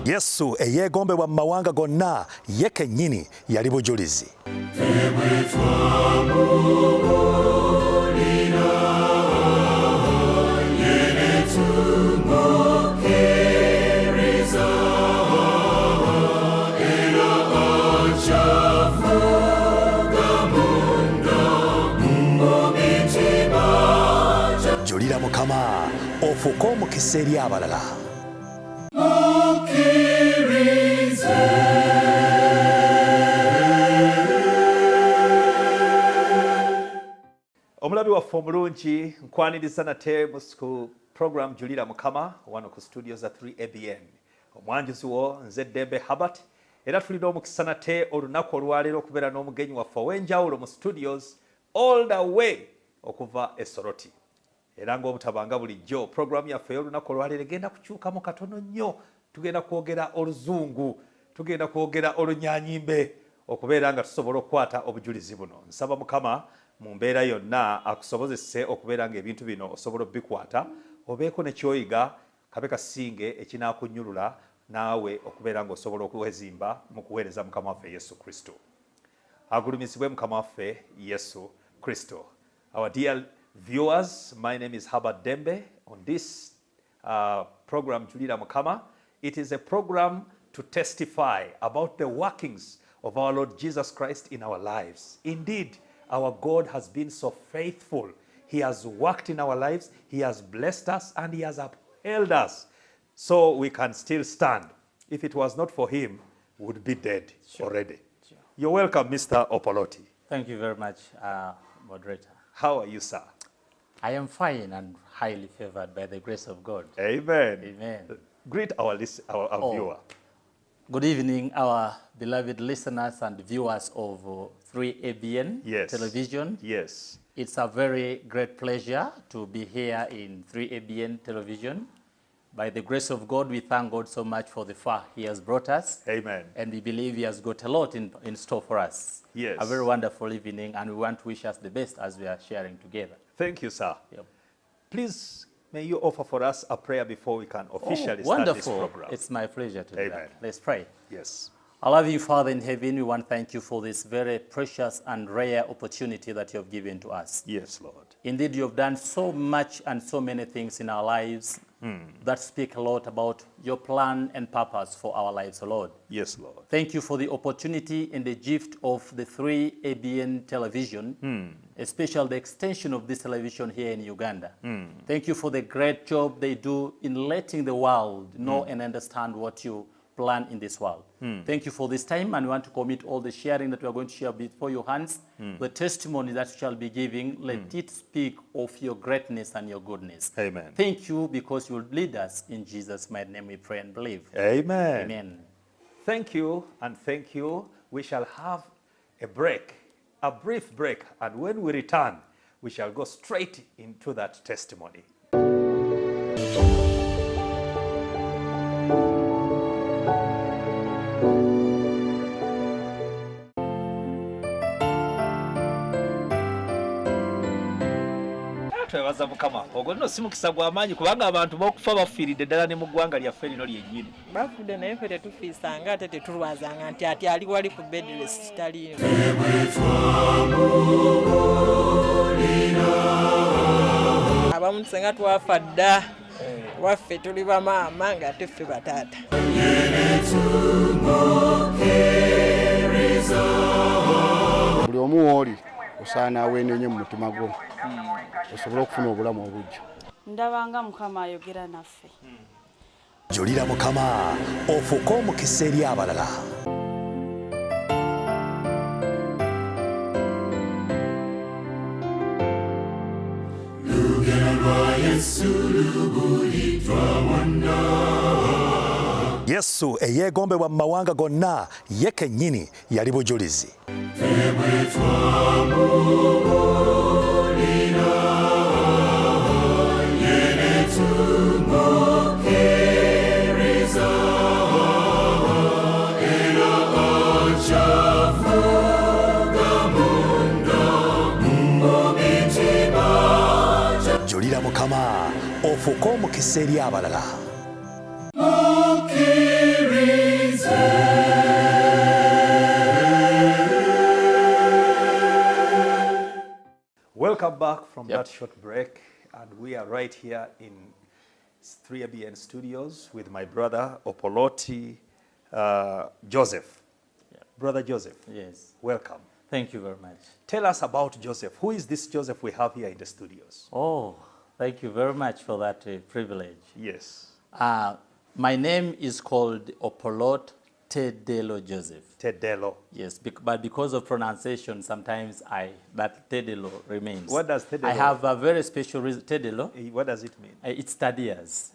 Yesu eyeegombebwa mu mawanga gonna ye kennyini yali bujulizi. Julira Mukama ofuuke omukisa eri abalala. Omulabi waffe omulungi nkwaniriza nate mu program Julira Mukama wano ku studio za 3ABN. Omwanjuzi wo nze Dembe Habat era tulina omukisa nate olunaku olwaleero okubeera n'omugenyi waffe ow'enjawulo mu studios all the way okuva e Soroti. Era ng'obutabanga bulijjo program yaffe y'olunaku olwaleero egenda kukyukamu katono nnyo. Tugenda kwogera oluzungu, tugenda kwogera olunyanyimbe okubeera nga tusobola okukwata obujulizi buno. Nsaba Mukama mu mbeera yonna akusobozese okubeera ng'ebintu bino osobola obikwata obeeko ne kyoyiga kabe kasinge ekinaakunnyulula naawe okubeera ng'osobola okuwezimba mu kuweereza Mukama waffe Yesu Kristo. Agulumizibwe Mukama waffe Yesu Kristo. Our dear viewers, my name is Habat Dembe. On this program Julira Mukama, it is a program to testify about the workings of our Lord Jesus Christ in our lives. Indeed, our God has been so faithful. He has worked in our lives, He has blessed us, and He has upheld us so we can still stand. If it was not for Him, we would be dead already. Sure. You're welcome, Mr. Opolot. Thank you very much, moderator. How are you, sir? I am fine and highly favored by the grace of God. Amen. Amen. Greet our viewer. Good evening, our beloved listeners and viewers of 3ABN television. Yes. It's a very great pleasure to be here in 3ABN television. By the grace of God, we thank God so much for the far He has brought us. Amen. And we believe He has got a lot in store for us. Yes. A very wonderful evening, and we want to wish us the best as we are sharing together. Thank you, sir. Yep. Please, may you offer for us a prayer before we can officially start wonderful. This program. It's my pleasure to do Amen. that. Let's pray. Yes. Our loving Father in heaven, we want to thank you for this very precious and rare opportunity that you have given to us. Yes, Lord. Indeed, you have done so much and so many things in our lives that speak a lot about your plan and purpose for our lives, Lord. Yes, Lord. Thank you for the opportunity and the gift of the 3ABN television, especially the extension of this television here in Uganda. Thank you for the great job they do in letting the world know and understand what you plan in this world. Thank you for this time, and we want to commit all the sharing that we are going to share before your hands. The testimony that you shall be giving, let it speak of your greatness and your goodness. Amen. Thank you because you will lead us. In Jesus' mighty name we pray and believe. Amen. Amen. Thank you, and thank you. We shall have a break, a brief break, and when we return, we shall go straight into that testimony. Twebaza Mukama ogwo nno si mukisa gw'amaanyi kubanga abantu b'okufa bafiiridde ddala ne mu ggwanga lyaffe lino lyennyini. Bafudde naye ffe tetufiisanga ate tetulwazanga nti ati ali wali ku bedrest taliino. Abamu tusenga twafa dda waffe tuli bamaama ng'ate ffe bataata. Buli omu w'oli osaana aweenenye mu mutima gwo osobola okufuna obulamu obujja. Ndabanga Mukama ayogera naffe. Julira Mukama ofuuke omukisa eri abalala. Yesu eyeegombebwa mu mawanga gonna ye kennyini yali bujulizi. Julira Mukama ofuuke omukisa eri abalala. Welcome back from that short break, and we are right here in 3ABN studios with my brother Opolot Joseph. Brother Joseph. Yes. Welcome. Thank you very much. Tell us about Joseph. Who is this Joseph we have here in the studios? Oh, thank you very much for that privilege. Yes. My name is called Opolot Tedelo Joseph. Tedelo. Yes, but because of pronunciation, sometimes that Tedelo remains. What does Tedelo? I have a very special reason. Tedelo. What does it mean? It's third years.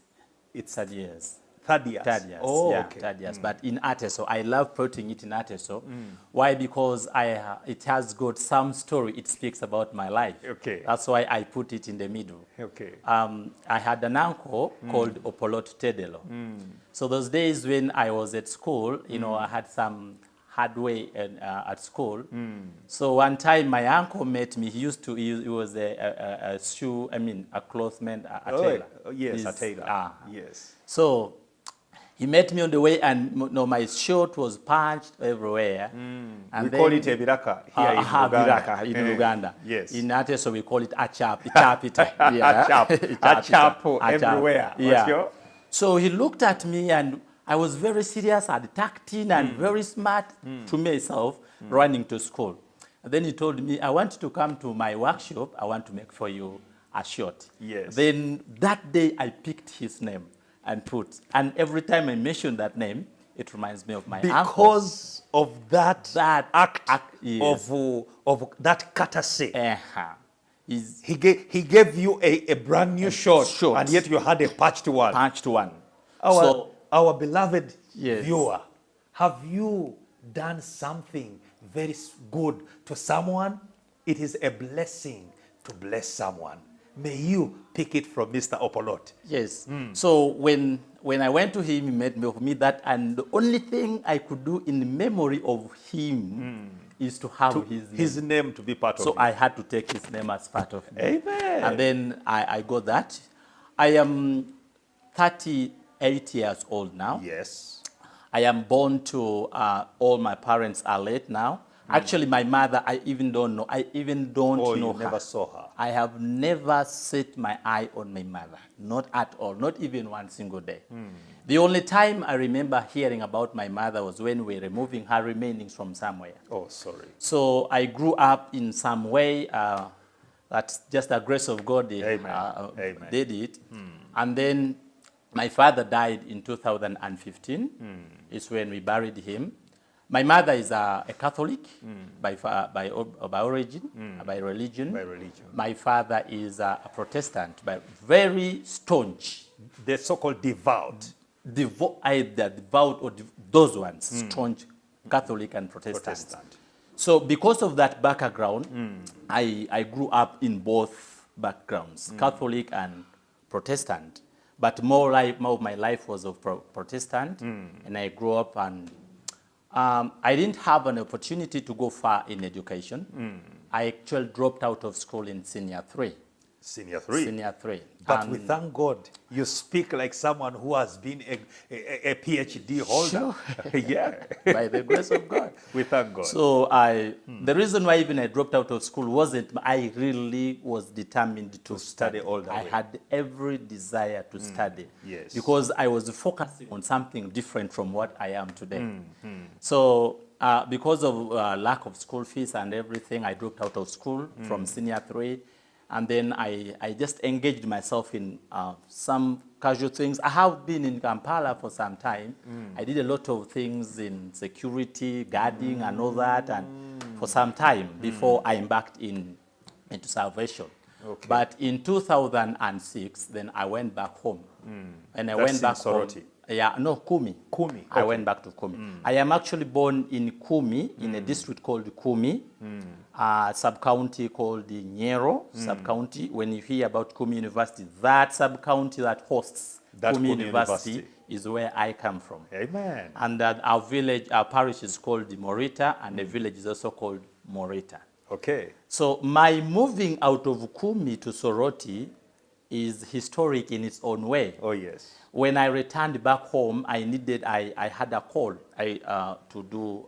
It's third years. Third years. Third years. Oh, yeah, okay. Third years. But in Ateso, I love putting it in Ateso. Why? Because it has got some story. It speaks about my life. Okay. That's why I put it in the middle. Okay. I had an uncle called Opolot Tedelo. So those days when I was at school, you know, I had some hard way at school. So one time my uncle met me. He was a clothesman, a tailor. Yes, a tailor. Yes. So he met me on the way, and my shirt was punched everywhere. And we call it a biraka here in Uganda. Biraka in Uganda. Yes. In Ateso we call it a chap. Yeah. A chap everywhere. Yeah. So he looked at me, and I was very serious, I'd tucked in and very smart to myself, running to school. And then he told me, I want you to come to my workshop. I want to make for you a shirt. Yes. Then that day I picked his name and and every time I mention that name, it reminds me of my uncle. Because of that act yes. of that courtesy. He He gave you a brand new short, and yet you had a patched one. Our beloved viewer, have you done something very good to someone? It is a blessing to bless someone. May you pick it from Mr. Opolot. Yes. So when I went to him, he made me that, and the only thing I could do in memory of him is to have his name to be part of it. So I had to take his name as part of it. Amen. And then I got that. I am 38 years old now. Yes. I am born to all my parents are late now. Actually, my mother, I even don't know. I even don't know her. You never saw her. I have never set my eye on my mother. Not at all. Not even one single day. The only time I remember hearing about my mother was when we were removing her remainings from somewhere. Oh, sorry. So I grew up in some way. That's just the grace of God Amen. did it. And then my father died in 2015. It's when we buried him. My mother is a Catholic by origin, by religion. By religion. My father is a Protestant, but very staunch. The so-called devout. The devout, or those ones, staunch Catholic and Protestant. So because of that background, I grew up in both backgrounds, Catholic and Protestant. But more of my life was of Protestant, and I grew up, and I didn't have an opportunity to go far in education. I actually dropped out of school in senior 3. Senior 3? Senior 3. But we thank God, you speak like someone who has been a PhD holder. Sure. Yeah. By the grace of God. We thank God. So the reason why even I dropped out of school wasn't, I really was determined to study all the way. I had every desire to study. Yes. Because I was focusing on something different from what I am today. So because of lack of school fees and everything, I dropped out of school from senior 3. And then I just engaged myself in some casual things. I have been in Kampala for some time. I did a lot of things in security, guarding, and all that, and for some time before I embarked into salvation. Okay. But in 2006, then I went back home. And I went back home. Yeah, no, Kumi. Kumi. I went back to Kumi. I am actually born in Kumi, in a district called Kumi, sub-county called the Nyero sub-county. When you hear about Kumi University, that sub-county that hosts Kumi University is where I come from. Amen. And our village, our parish is called the Morita, and the village is also called Morita. Okay. So my moving out of Kumi to Soroti is historic in its own way. Oh, yes. When I returned back home, I had a call to do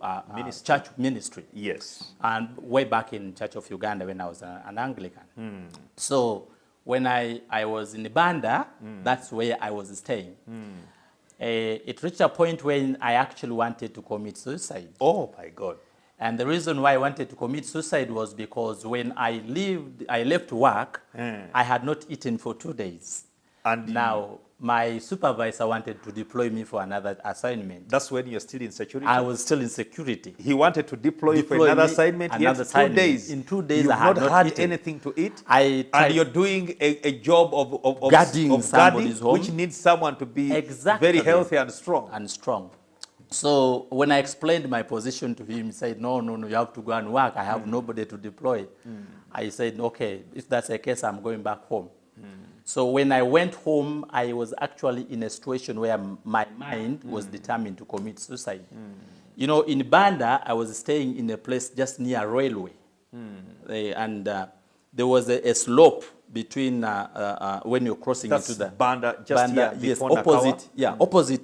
church ministry. Yes. And way back in Church of Uganda when I was an Anglican. So when I was in Banda, that's where I was staying. It reached a point when I actually wanted to commit suicide. Oh, my God. And the reason why I wanted to commit suicide was because when I left work, I had not eaten for 2 days. And now, my supervisor wanted to deploy me for another assignment. That's when you're still in security? I was still in security. He wanted to deploy you for another assignment, another yet assignment. 2 days. In 2 days, You've I had not not had eaten. anything to eat, and you're doing a job of guarding somebody's home, which needs someone to be exactly very healthy and strong. So when I explained my position to him, he said, no, you have to go and work. I have nobody to deploy. I said, okay, if that's the case, I'm going back home. So when I went home, I was actually in a situation where my mind was determined to commit suicide. You know, in Banda, I was staying in a place just near railway. And there was a slope between when you're crossing That's into the Banda, just Banda, here yes, before opposite, Nakawa? yeah, opposite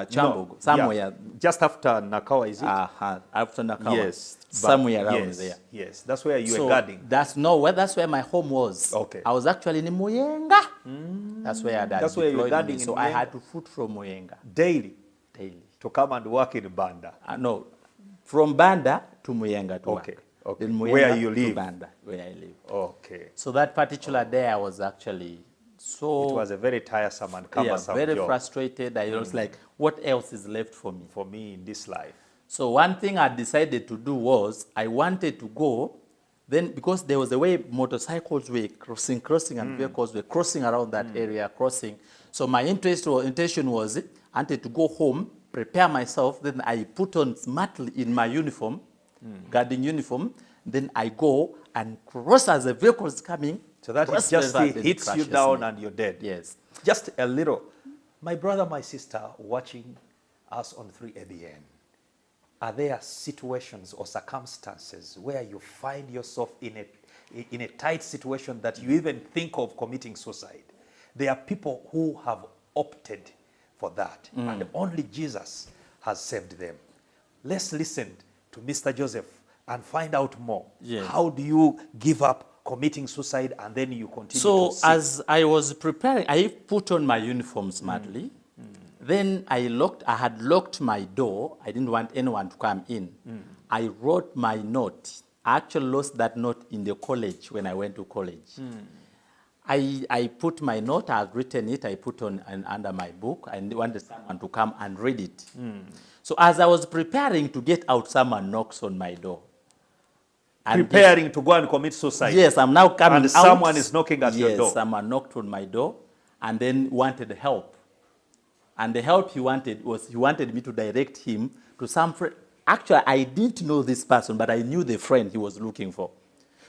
Chambog, somewhere. Yeah. Just after Nakawa, is it? After Nakawa. Yes. Somewhere around there. Yes, that's where you So were guarding. that's where my home was. Okay. I was actually in Muyenga. That's where I That's where you were guarding So in I Muyenga? had to foot from Muyenga Daily daily. to come and work in Banda. No, from Banda to Muyenga to Okay. work. Okay. Then Muyenga Where you to live. Banda, where I live. Okay. So that particular day, I was actually so... It was a very tiresome and yeah, cumbersome very job frustrated. I was like, what else is left for me? in this life. So one thing I decided to do was I wanted to go, then because there was a way motorcycles were crossing and vehicles were crossing around that area, crossing. So my intention was I wanted to go home, prepare myself, then I put on smartly in my uniform, guarding uniform, then I go and cross as the vehicle is coming. So that it cross just the road, hits then you crashes down me. and you're dead. Yes. Just a little. My brother, my sister, watching us on 3ABN, are there situations or circumstances where you find yourself in a tight situation that you even think of committing suicide? There are people who have opted for that, and only Jesus has saved them. Let's listen to Mr. Joseph and find out more. Yes. How do you give up committing suicide and then you continue So to seek? as I was preparing, I put on my uniform smartly. Then I had locked my door. I didn't want anyone to come in. I wrote my note. I actually lost that note in the college when I went to college. I put my note, I had written it, I put on under my book. I wanted someone to come and read it. So as I was preparing to get out, someone knocks on my door. And preparing to go and commit suicide. yes, I'm now coming And out. someone is knocking at your door. Yes, someone knocked on my door and then wanted help. And the help he wanted was he wanted me to direct him to some friend. Actually, I didn't know this person, but I knew the friend he was looking for.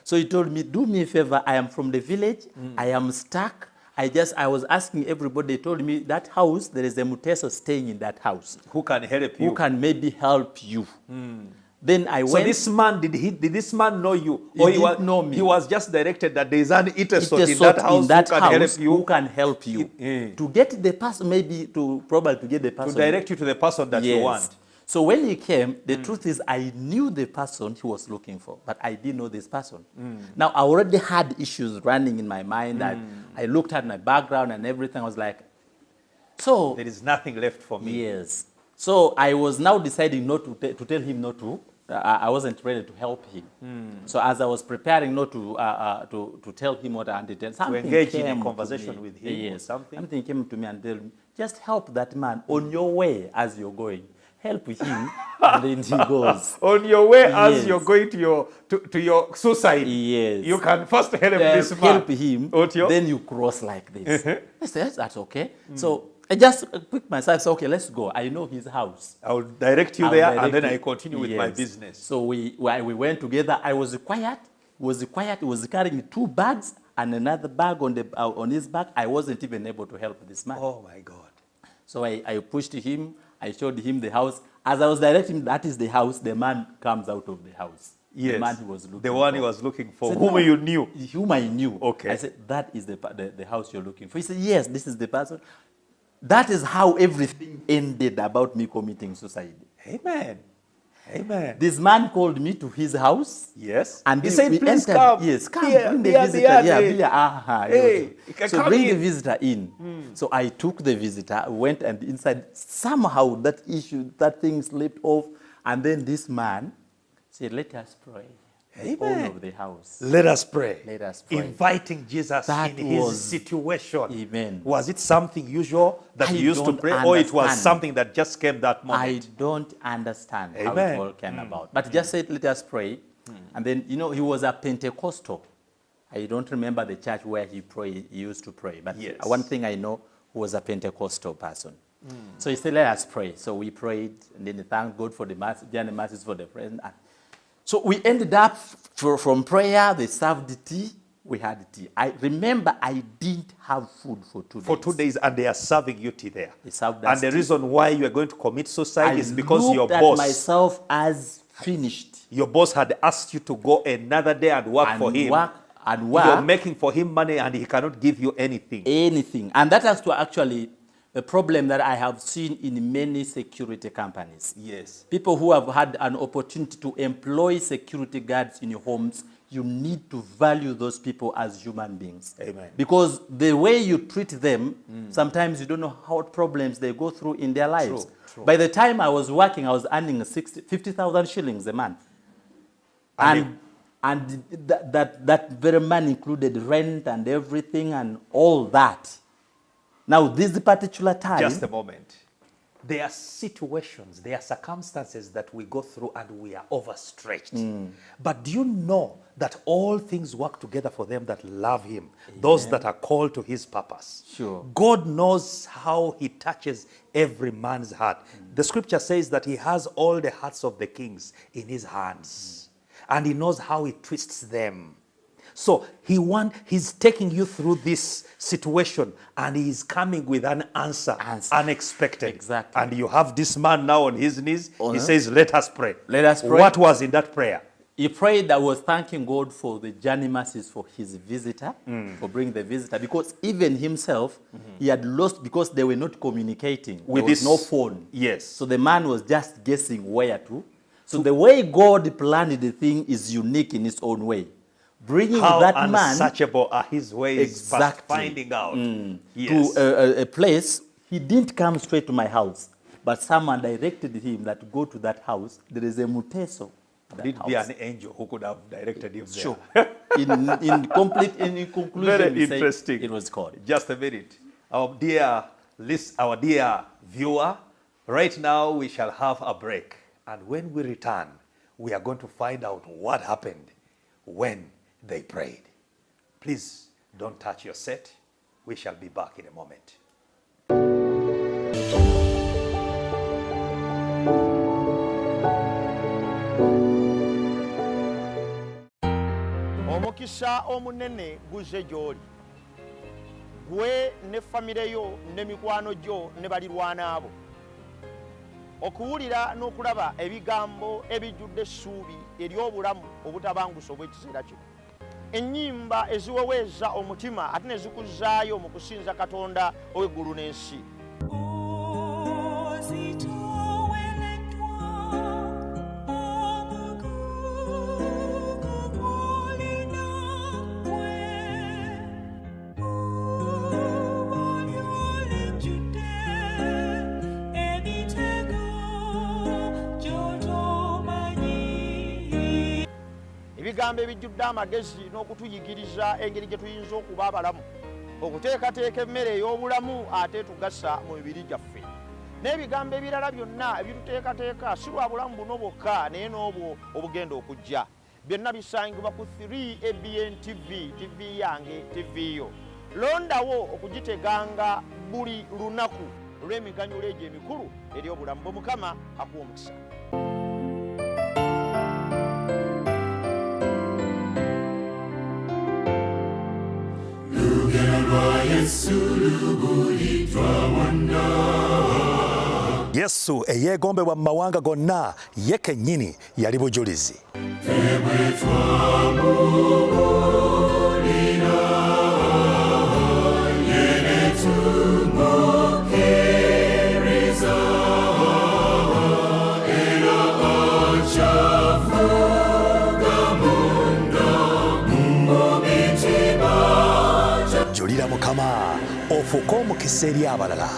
So he told me, do me a favor, I am from the village, I am stuck. I was asking everybody, they told me that house, there is a Muteso staying in that house. Who can help you? Who can maybe help you? Then I So went. this man, did this man know you? He didn't know me. He was just directed that there is an Itesot It in is that sort house who can help you. To get the person, maybe to get the person. To direct you to the person that you want. So when he came, the truth is I knew the person he was looking for, but I didn't know this person. Now, I already had issues running in my mind. I looked at my background and everything. I was like, so... There is nothing left for me. Yes. So I was now deciding not to tell him not to. I wasn't ready to help him. So as I was preparing not to tell him what I wanted, something engage in came a conversation to me. with him or something? Something came to me and told me, just help that man on your way as you're going. Help him, and then he goes. On your way as Yes. you're going to your suicide, Yes. you can first help this man. Help him, Otio? then you cross like this. I said, that's okay. So I just picked myself, said, okay, let's go. I know his house. I'll direct you I'll there direct and then you. I continue with my Yes. business. So we went together. I was quiet. He was carrying 2 bags and another bag on his back. I wasn't even able to help this man. Oh my God. So I pushed him. I showed him the house. As I was directing, that is the house. The man comes out of the house. Yes. The man he was looking for. The one he was looking for, Said, whom "No." you knew. Whom I knew. Okay. I said, that is the house you're looking for. He said, yes, this is the person. That is how everything ended about me committing suicide. Amen. Amen. This man called me to his house. Yes. And He then said, we please entered. come. Yes, come, Here, bring the here, visitor. here, Yeah, here. Hey, you can so come bring the in. visitor in. So I took the visitor, went and inside. Somehow that thing slipped off. And then this man said, let us pray. The owner of the house. Let us pray. Let us pray. Inviting Jesus That in his was- situation. Amen. Was it something usual that I he used to don't pray, or it was understand. something that just came that I moment? don't understand how Amen. it all came about. But he just said, let us pray. And then, he was a Pentecostal. I don't remember the church where he used to pray. But Yes. one thing I know, he was a Pentecostal person. So he said, let us pray. So we prayed, and then thanked God for the mass, Johnny masses for the present. So we ended up from prayer, they served the tea, we had tea. I remember I didn't have food for 2 days. For 2 days, and they are serving you tea there. They served us And the tea. reason why you are going to commit suicide I is because your looked at boss, myself as finished. your boss had asked you to go another day and work And for him. and You're work making for him money, and he cannot give you anything. anything. And that is actually a problem that I have seen in many security companies. Yes. People who have had an opportunity to employ security guards in your homes, you need to value those people as human beings. Amen. Because the way you treat them, sometimes you don't know what problems they go through in their lives. True, true. By the time I was working, I was earning 50,000 shillings a month. And that very money included rent and everything and all that. Now, this particular time... Just a moment. There are situations, there are circumstances that we go through and we are overstretched. But do you know that all things work together for them that love him, those that are called to his purpose? Sure. God knows how he touches every man's heart. The scripture says that he has all the hearts of the kings in his hands. And he knows how he twists them. So he's taking you through this situation, and he's coming with an answer. Unexpected. Exactly. And you have this man now on his knees. He says, let us pray. Let us pray. What was in that prayer? He prayed that was thanking God for the journey masses for his visitor, for bringing the visitor, because even himself, he had lost because they were not communicating. With there was this- no phone. Yes. So the man was just guessing where to. So the way God planned the thing is unique in its own way. Bringing How that man unsearchable are his ways, past Exactly. finding out. Yes. to a place, he didn't come straight to my house, but someone directed him that go to that house. There is a muteso. at that Did be house. an angel who could have directed him there. Sure. in conclusion, Very we say interesting. it was God. Just a minute. Our dear viewer, right now we shall have a break. And when we return, we are going to find out what happened when they prayed. Please don't touch your set. We shall be back in a moment. Omukisa omunene guze gy'oli gwe ne famire yo ne mikwano gyo ne balirwana abo okuwulira n'okulaba ebigambo ebijjudde essuubi ery'obulamu obutabangusa obw'ekiseera kino, ennyimba eziweweeza omutima ate ne zikuzaayo mu kusinza Katonda ow'eggulu n'ensi. Ebigambo ebijjudde amagezi n'okutuyigiriza engeri gye tuyinza okuba abalamu, okuteekateeka emmere ey'obulamu ate tugasa mu mibiri gyaffe, n'ebigambo ebirala byonna ebituteekateeka si lwa bulamu buno bwokka naye n'obwo obugenda okujja. Byonna bisangibwa ku 3ABN TV, TV yange, TV yo. Londawo okugiteganga buli lunaku olw'emiganyulo egyo emikulu ery'obulamu. Bwe Mukama akuwa omukisa. Yes, Yesu eyeegombebwa mu mawanga gonna ye kennyini yali bujulizi. Julira Mukama ofuuke omukisa eri abalala.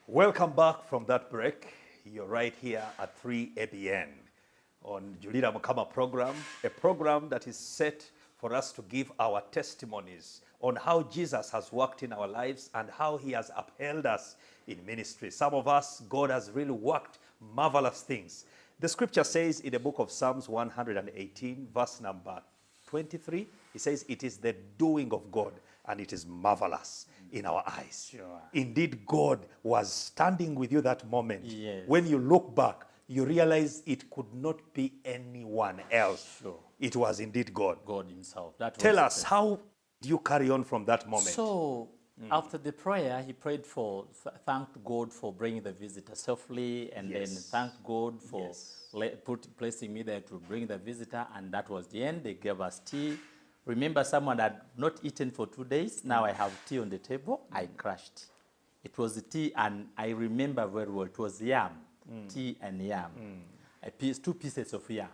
Welcome back from that break. You're right here at 3ABN on Julira Mukama program, a program that is set for us to give our testimonies on how Jesus has worked in our lives and how he has upheld us in ministry. Some of us, God has really worked marvelous things. The scripture says in the book of Psalms 118, verse number 23, it says, it is the doing of God and it is marvelous in our eyes. Sure. Indeed, God was standing with you that moment. Yes. When you look back, you realize it could not be anyone else. Sure. It was indeed God. God himself. That Tell was us, how do you carry on from that moment? So, after the prayer, he prayed for, thanked God for bringing the visitor safely, and then thanked God for placing me there to bring the visitor, and that was the end. They gave us tea. Remember, someone had not eaten for 2 days. Now I have tea on the table. I crushed. It was the tea, and I remember very well. It was yam, tea and yam. Two pieces of yam.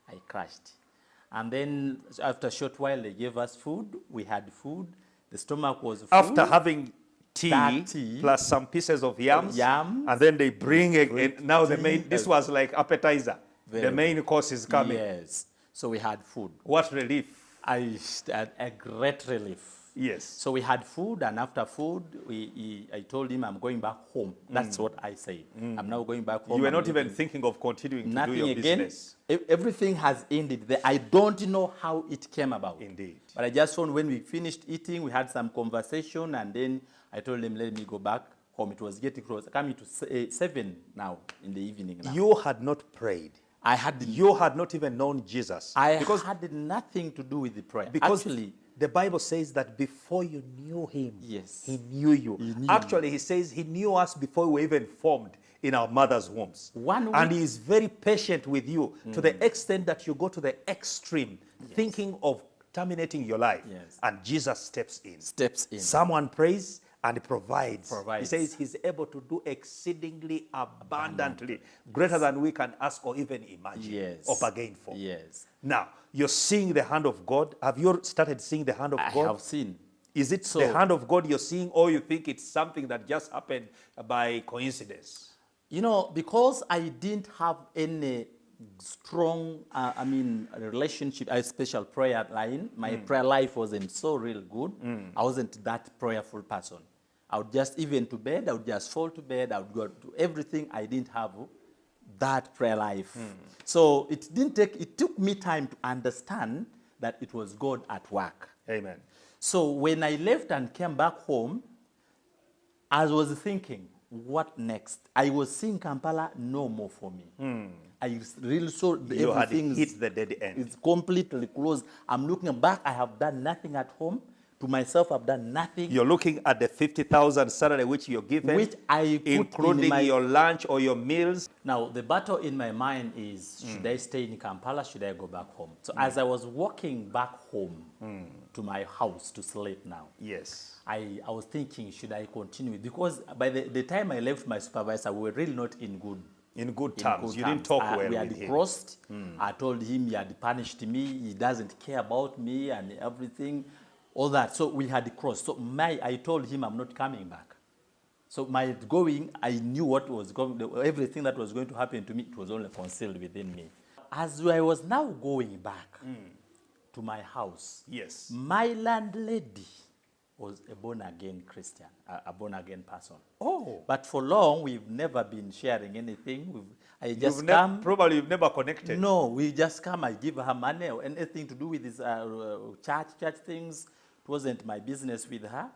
I crushed. And then after a short while, they gave us food. We had food. The stomach was full. After having tea plus some pieces of yams, and then they bring now the main, this was like appetizer. The main course is coming. Yes. So we had food. What relief. I had a great relief. Yes. So we had food, and after food, I told him I'm going back home. That's what I said. I'm now going back home. You were not even thinking of continuing to do your business. Everything has ended. I don't know how it came about. Indeed. But I just found when we finished eating, we had some conversation, and then I told him, let me go back home. It was getting close. Coming to 7 now in the evening now. You had not prayed. You had not even known Jesus. I had nothing to do with the prayer. Because actually, the Bible says that before you knew him, yes, he knew you. Actually, he says he knew us before we were even formed in our mother's wombs. And he is very patient with you to the extent that you go to the extreme, thinking of terminating your life. And Jesus steps in. Someone prays and provides. He says he's able to do exceedingly abundantly, greater than we can ask or even imagine or bargain for. Now, you're seeing the hand of God. Have you started seeing the hand of God? I have seen. Is it the hand of God you're seeing, or you think it's something that just happened by coincidence? You know, because I didn't have any strong, relationship, a special prayer line. My prayer life wasn't so real good. I wasn't that prayerful person. I would just, even to bed, I would just fall to bed. I would go to everything. I didn't have that prayer life. So it took me time to understand that it was God at work. Amen. So when I left and came back home, I was thinking, what next? I was seeing Kampala no more for me. I really saw everything hit the dead end. It's completely closed. I'm looking back. I have done nothing at home. To myself, I've done nothing. You're looking at the 50,000 salary which you're given, which I put including in your lunch or your meals. Now, the battle in my mind is, should I stay in Kampala? Should I go back home? So as I was walking back home to my house to sleep now, I was thinking, should I continue? Because by the time I left my supervisor, we were really not in good terms. You didn't talk well with him. We had crossed. I told him he had punished me. He doesn't care about me and everything, all that. So we had crossed. So I told him I'm not coming back. So my going, I knew what was going, everything that was going to happen to me, it was only concealed within me. As I was now going back to my house, my landlady was a born-again Christian, a born-again person. Oh. But for long, we've never been sharing anything. Probably you've never connected. No, we just come, I give her money or anything to do with this church things. It wasn't my business with her.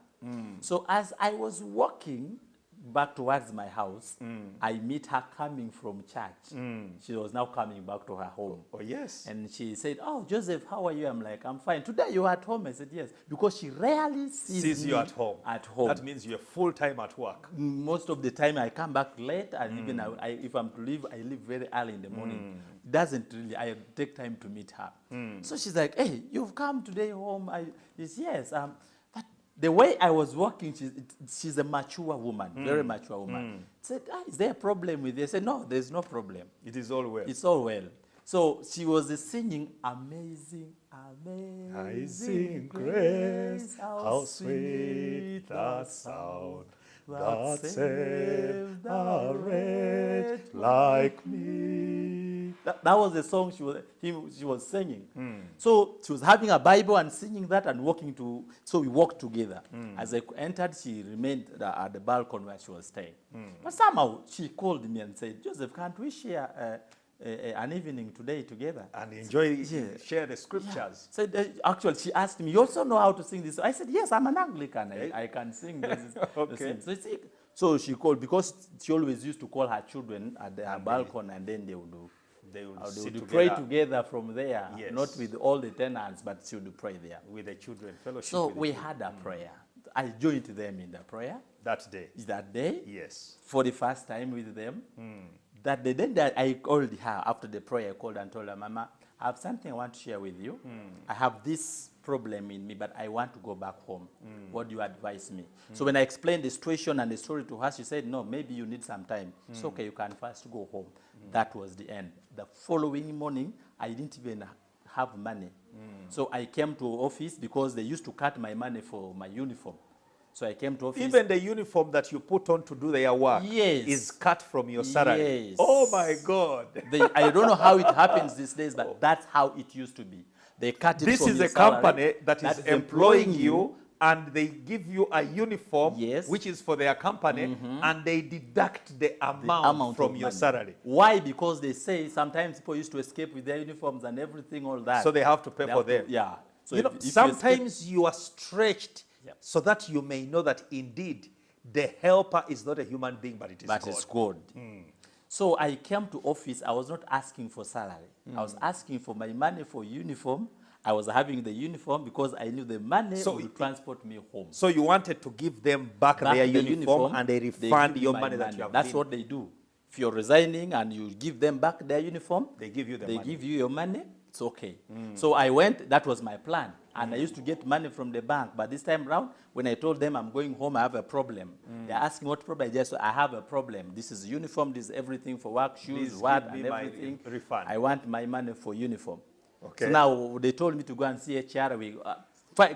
So as I was walking, back towards my house, I meet her coming from church. She was now coming back to her home. Oh, yes. And she said, "Oh, Joseph, how are you?" I'm like, "I'm fine. Today you are at home?" I said, "Yes." Because she rarely sees you me at home. At home. That means you're full time at work. Most of the time I come back late, and even if I'm to leave, I leave very early in the morning. It doesn't really, I take time to meet her. So she's like, "Hey, you've come today home?" Yes. But the way I was walking, she's a mature woman, very mature woman. Said, "Is there a problem with this?" I said, "No, there's no problem. It is all well. It's all well." So she was singing, "Amazing, amazing Amazing grace, how sweet the sound that saved a wretch like me. That was the song she was singing. So she was having a Bible and singing that and walking to, so we walked together. As I entered, she remained at the balcony where she was staying. But somehow she called me and said, "Joseph, can't we share an evening today together?" And enjoy, share the scriptures. So actually, she asked me, "You also know how to sing this?" I said, "Yes, I'm an Anglican. I can sing this." Okay. So she called, because she always used to call her children at the balcony, and then they would pray together from there, not with all the tenants, but she would pray there. With the children, fellowship. So with we had a prayer. I joined them in the prayer. that day. That day, Yes. for the first time with them. That day, then I called her after the prayer. I called and told her, "Mama, I have something I want to share with you. I have this problem in me, but I want to go back home. What do you advise me?" So when I explained the situation and the story to her, she said, "No, maybe you need some time. It's okay, you can first go home." That was the end. The following morning, I didn't even have money. So I came to office because they used to cut my money for my uniform. So I came to office. Even the uniform that you put on to do their work is cut from your salary. Yes. Oh my God. I don't know how it happens these days, but that's how it used to be. They cut it This from is your a salary. company that is employing you, and they give you a uniform, Yes. which is for their company, and they deduct the amount from of your money. salary. Why? Because they say sometimes people used to escape with their uniforms and everything, all that. So they have to pay They for have to- them. Yeah. So You know, if you escape- sometimes you are stretched so that you may know that indeed the helper is not a human being, but it is but God. it's God. So I came to office. I was not asking for salary. I was asking for my money for uniform. I was having the uniform because I knew the money would transport me home. So you wanted to give them back Back their the uniform, and they refund give your my money that you have That's been. what they do. If you're resigning and you give them back their uniform, They give you the they money. give you your money. It's okay. So I went. That was my plan, and I used to get money from the bank. But this time around, when I told them I'm going home, I have a problem. They're asking what problem. I just, I have a problem. This is uniform. This is everything for work, shoes, Please what, give me and my everything. refund. I want my money for uniform. Okay. So now they told me to go and see HR. By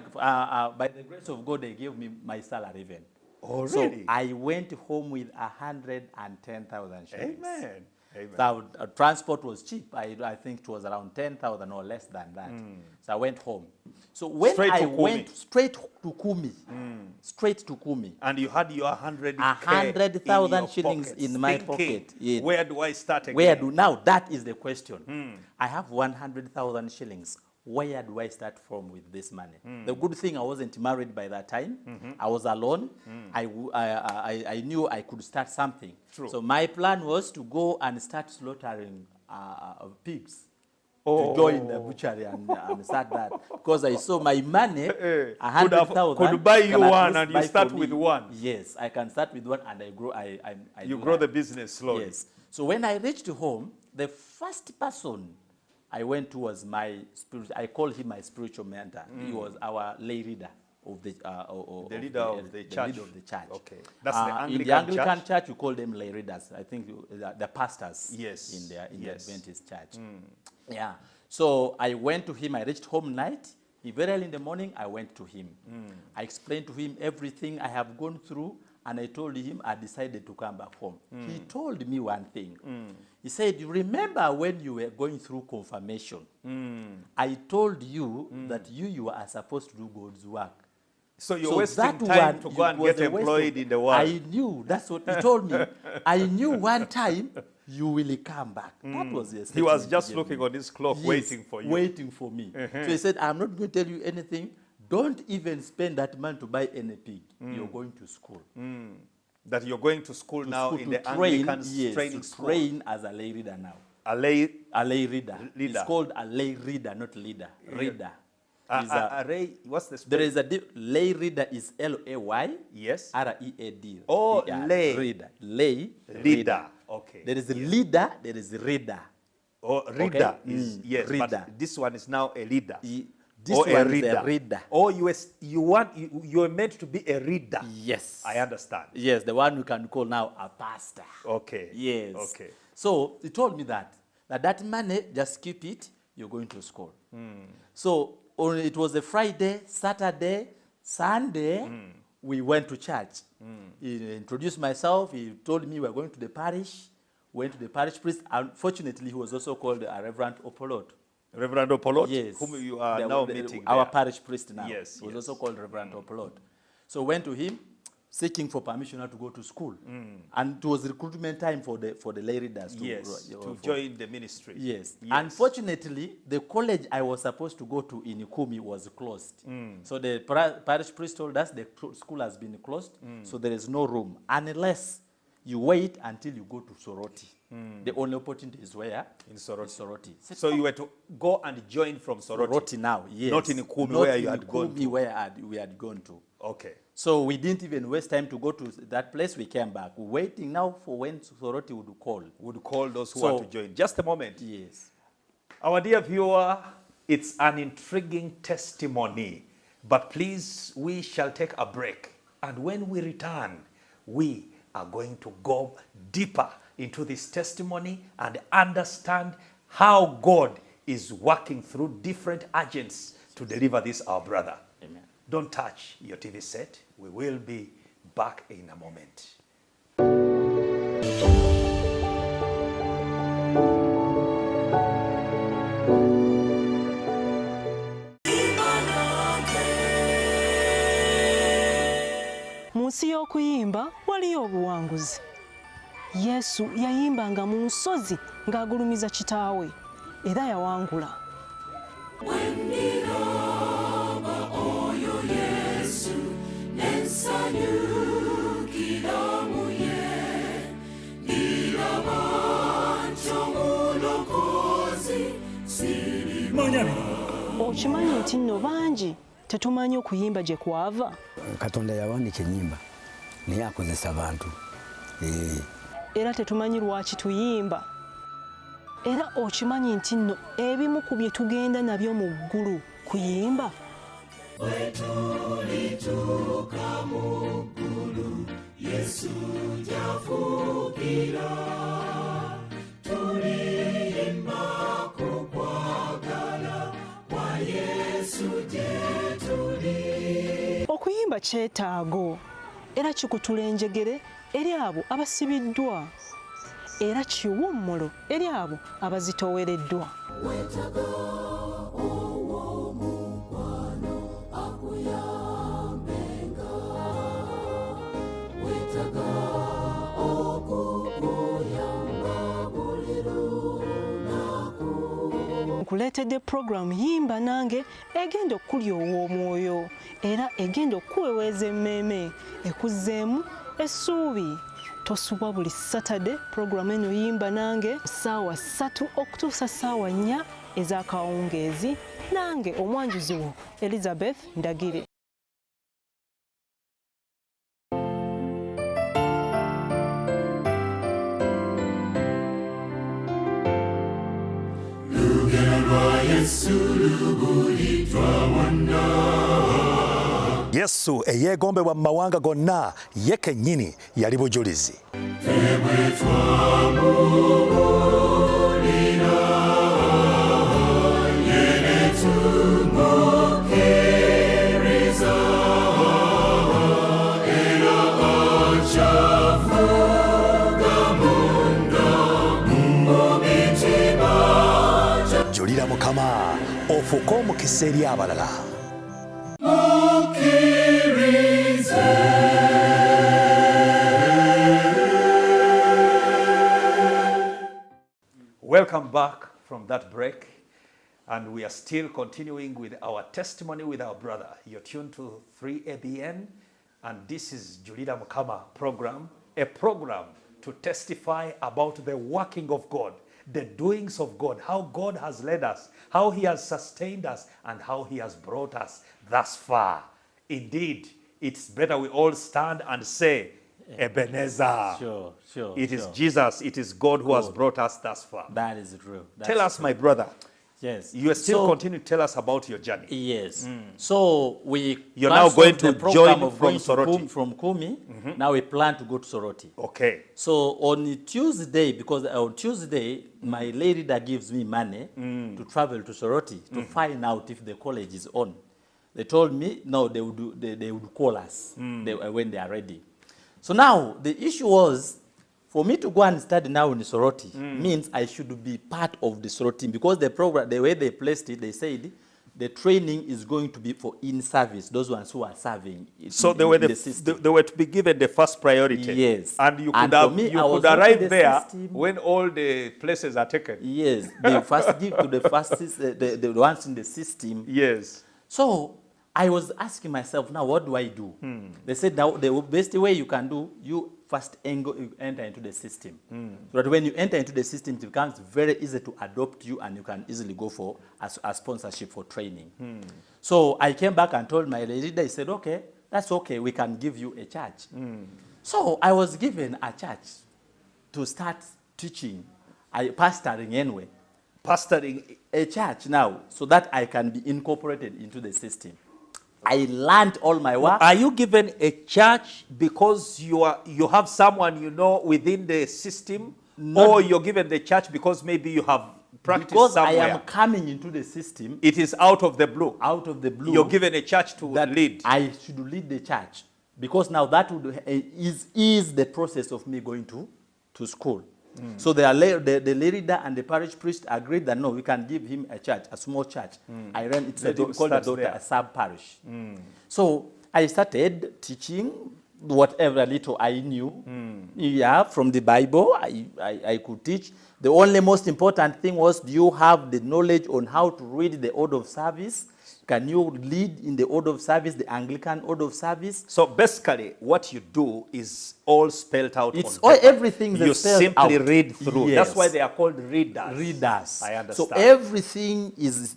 the grace of God, they gave me my salary even. Oh, So really? I went home with 110,000 shillings. Amen. Amen. So transport was cheap. I think it was around 10,000 or less than that. So I went home. So when Straight I to Kumi. went straight to Kumi, straight to Kumi, And you had your 100,000 shillings in my pocket. Yeah. Where do I start again? Now that is the question. I have 100,000 shillings. Where do I start from with this money? The good thing, I wasn't married by that time. I was alone. I knew I could start something. True. So my plan was to go and start slaughtering pigs. To join the butchery and start that. Because I saw my money, 100,000. could buy you can at one least and you buy start for with me. one. Yes, I can start with one and I grow. You do grow that. the business slowly. Yes. So when I reached home, the first person I went to was my I call him my spiritual mentor. He was our lay leader of the The leader of the church. leader of the church. Okay. That's the in the Anglican Anglican church? church, you call them lay readers. I think the pastors. Yes. In the Yes. Adventist church. Yeah. So I went to him. I reached home night. Very early in the morning, I went to him. I explained to him everything I have gone through, and I told him I decided to come back home. He told me one thing. He said, "You remember when you were going through confirmation? I told you that you are supposed to do God's work. So you're So wasting that time one, to go and was get a waste employed of- in the world." I knew. That's what he told me. I knew one time you will come back. That was the He was statement just gave looking me. on his clock, Yes, waiting for you. Waiting for me. So he said, "I'm not going to tell you anything. Don't even spend that money to buy any pig. You're going to school." That you're going to school now in the Anglican training school. Train as a lay reader now. A lay reader. It's called a lay reader, not leader. Reader. What's the spelling? There is a lay reader is L-A-Y. Yes. R-E-A-D. Oh, yeah, lay. Reader. Lay. Reader. Okay. There is a leader, there is a reader. Oh, reader Okay. is, yes, reader. but this one is now a leader. This or one is a reader. Oh, you are meant to be a reader. Yes. I understand. Yes, the one we can call now a pastor. Okay. Yes. Okay. So he told me that money, just keep it, you're going to school. So it was a Friday, Saturday, Sunday, we went to church. He introduced myself, he told me we were going to the parish, went to the parish priest. Unfortunately, he was also called Reverend Opolot. Reverend Opolot, yes. whom you are now meeting our there. parish priest now. Yes, he was yes. also called Reverend Opolot. So went to him, seeking for permission to go to school. And it was recruitment time for the lay readers to join the ministry. Yes. Unfortunately, the college I was supposed to go to in Ikumi was closed. So the parish priest told us the school has been closed, so there is no room unless you wait until you go to Soroti. The only opportunity is where? In Soroti. So you were to go and join from Soroti? Soroti now, yes. Not in Ikumi where you had gone to? Where we had gone to. Okay. So we didn't even waste time to go to that place. We came back. We're waiting now for when Soroti would call. Would call those who want to join. Just a moment. Yes. Our dear viewer, it's an intriguing testimony. But please, we shall take a break. And when we return, we are going to go deeper into this testimony and understand how God is working through different agents to deliver this, our brother. Amen. Don't touch your TV set. We will be back in a moment. Mu nsi y'okuyimba waliyo obuwanguzi. Yesu yayimbanga mu nsozi ng'agulumiza kitaawe era yawangula. Okimanyi nti nno bangi tetumanyi okuyimba gye kwava. Katonda yawandiika ennyimba naye akozesa abantu. Era tetumanyi lwaki tuyimba. Era okimanyi nti nno ebimu ku bye tugenda nabyo mu ggulu kuyimba. Yesu jafuukira tulimba kukwagala kwa Yesu gye tuli. Okuyimba kyetaago era kikutula enjegere eri abo abasibiddwa era kiwummulo eri abo abazitoowereddwa. Nkuleetedde program Yimba Nange egenda okukulyowa omwoyo era egenda okuweweeza emmeeme ekuzzeemu essuubi. Tosubwa buli Saturday program eno Yimba Nange ssaawa 3 okutuusa ssaawa 4 ez'akawungeezi. Nange omwanjuzi wo Elizabeth Ndagire. Yesu eyeegombebwa mu mawanga gonna ye kennyini yali bujulizi. Julira Mukama ofuuke omukisa eri abalala. Welcome back from that break, and we are still continuing with our testimony with our brother. You're tuned to 3ABN, And this is Julira Mukama program, a program to testify about the working of God, the doings of God, how God has led us, how he has sustained us, and how he has brought us thus far. Indeed, it's better we all stand and say, Ebenezer. Sure. It is Jesus, it is God who has brought us thus far. That is true. Tell us, my brother. Yes. You are still continue to tell us about your journey. Yes. So you're now going to join from Soroti. From Kumi. Now we plan to go to Soroti. Okay. So on Tuesday, because on Tuesday, my lady that gives me money to travel to Soroti to find out if the college is on. They told me, no, they would call us when they are ready. So now, the issue was, for me to go and study now in Soroti means I should be part of the Soroti team, because the program, the way they placed it, they said the training is going to be for in-service, those ones who are serving. So they were they were to be given the first priority. Yes. And you could arrive there when all the places are taken. Yes. They first give to the the ones in the system. Yes. So I was asking myself, now what do I do? They said now the best way you can do, you first enter into the system. So that when you enter into the system, it becomes very easy to adopt you, and you can easily go for a sponsorship for training. So I came back and told my leader, they said, okay, that's okay, we can give you a church. So I was given a church to start teaching, pastoring anyway. Pastoring a church now, so that I can be incorporated into the system. I learned all my work. Are you given a church because you have someone you know within the system, or you're given the church because maybe you have practiced somewhere? Because I am coming into the system. It is out of the blue. Out of the blue. You're given a church to lead. I should lead the church, because now that would is the process of me going to school. So the leader and the parish priest agreed that no, we can give him a church, a small church. I ran it, called the daughter a sub-parish. So I started teaching whatever little I knew. Yeah, from the Bible, I could teach. The only most important thing was, do you have the knowledge on how to read the order of service? Can you lead in the order of service, the Anglican order of service? So basically, what you do is all spelled out. It's all, everything you simply read through. Yes. That's why they are called readers. Readers. I understand. So everything is